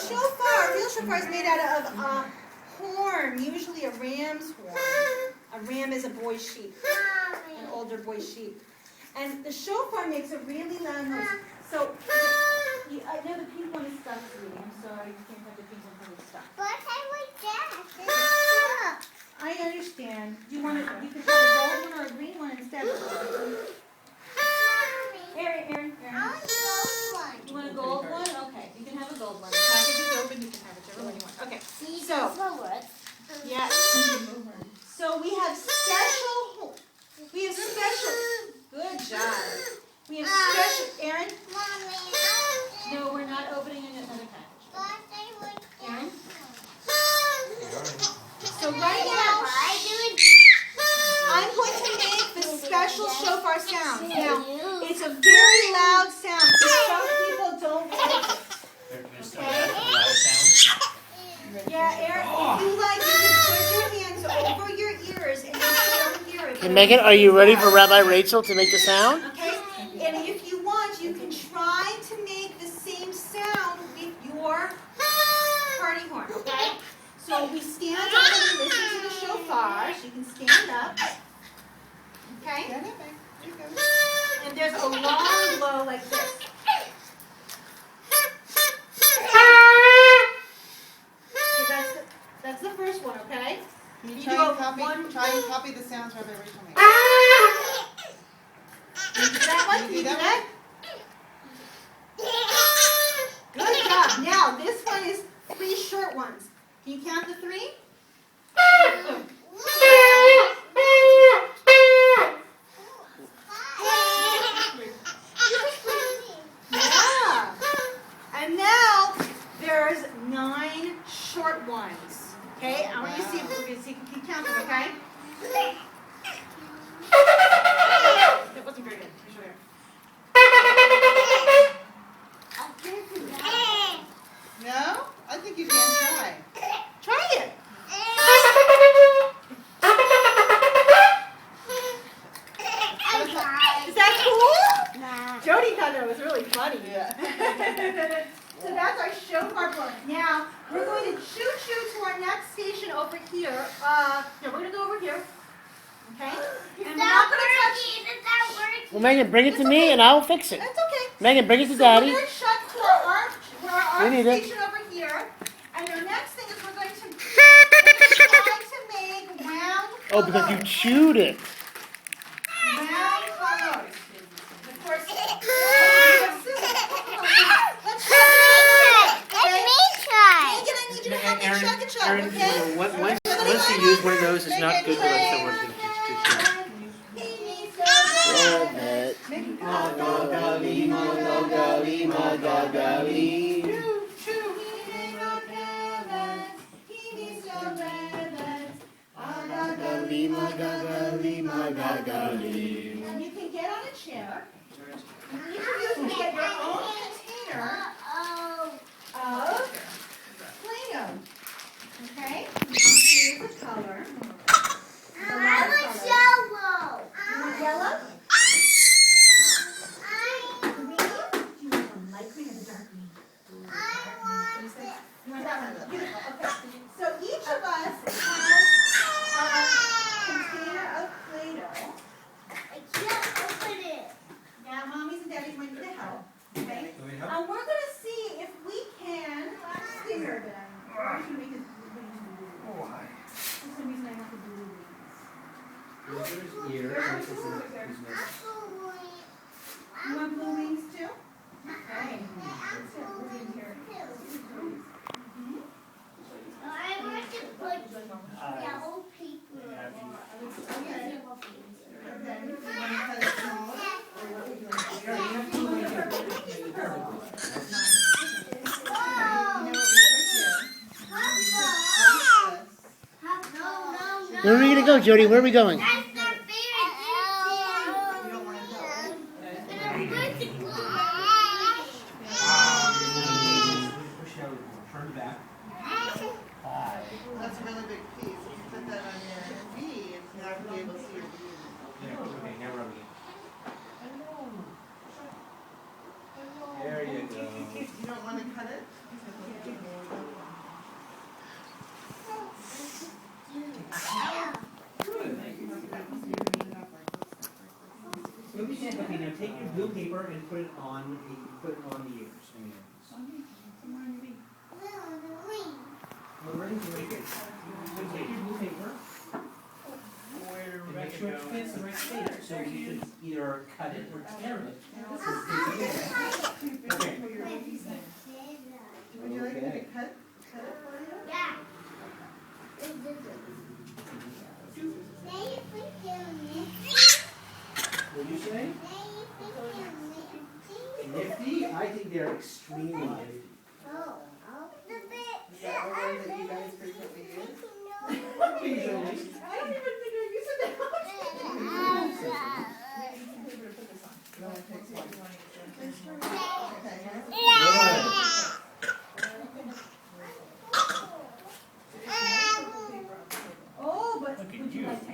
shofar, real shofar is made out of a horn, usually a ram's horn. A ram is a boy sheep, an older boy sheep. And the shofar makes a really loud noise. So, I know the pink one is stuck, sweetie. I'm sorry, you can't have the pink one because it's stuck. But I like that. I understand. You can have a gold one or a green one instead. Aaron. I want a gold one. You want a gold one? Okay, you can have a gold one. The package is open, you can have whichever one you want. Okay, so, yes. So we have special, good job. We have special, Aaron? Mommy, No, we're not opening another package. but I like that. Aaron? So right now, I'm going to make the special shofar sound. Now, it's a very loud sound, so some people don't like it. Yeah, Aaron, if you like, you can put your hands over your ears and you don't hear it. Hey, Megan, are you ready for Rabbi Rachel to make the sound? Okay, and if you want, you can try to make the same sound with your party horn, okay? So we stand up and we listen to the shofar. So you can stand up, okay? And there's a long blow like this. Okay, that's the first one, okay? Can you You try do and copy the sounds Rabbi Rachel makes? Can you do that one? Can you do that? Good job. Now, this one is 3 short ones. Can you count the 3? Yeah. And now, there's 9 short ones. Okay? I want you to see if we can keep counting, okay? That wasn't very good. No? I think you can try. Try it. Is that cool? Jodie thought that was really funny. Yeah. So that's our shofar blowing. Now, we're going to choo-choo to our next station over here. We're going to go over here. Okay? And we're not going to touch. Well, Megan, bring it to me and I'll fix it. That's okay. Megan, bring it to So Daddy. we're going to shut to our We need station over here. And the next thing is we're going to try to make round colors. Oh, because you chewed it. Round colors. Of course, let's try. Megan, I need you to help me chuck a chuck, okay? Once you use one of those, it's not good for us to work with. And you can get on a chair. And each of you can get your own container of Play-Doh. Okay? Here's the color. I want yellow. You want yellow? Green? Do you want a light green or the dark green? You want that one? Beautiful. Okay. So each of us has a container of Play-Doh. I can't open it. Now, mommies and daddies might need to help. Okay? And we're going to see if we can. Stay here a bit. I'm going to make it. That's the reason I have to do You want blue wings too? Okay. We're in here. I want to put yellow paper. Okay. Okay. You want to cut it smaller? Or what would you like? You know what we put here? Where are we going to go, Jody? Where are we going? That's not fair. You don't want to go. Turn back. That's a really big piece. If you put that on your knee, it's not going to be able to see your knee. Okay, now rub again. There you go. You don't want to cut it? take your blue paper and put it on the ears. The rings are right here. So take your blue paper and make sure it fits the right shape. So you can either cut it or tear it. Okay. Would you like me to cut it for you? Yeah. What did you say? Nifty? I think they're extremely nifty. Is that the one that you guys frequently use? Occasionally. I don't even think I use it that much. It only takes one. Okay, Good. Oh, but Look at would you you. like to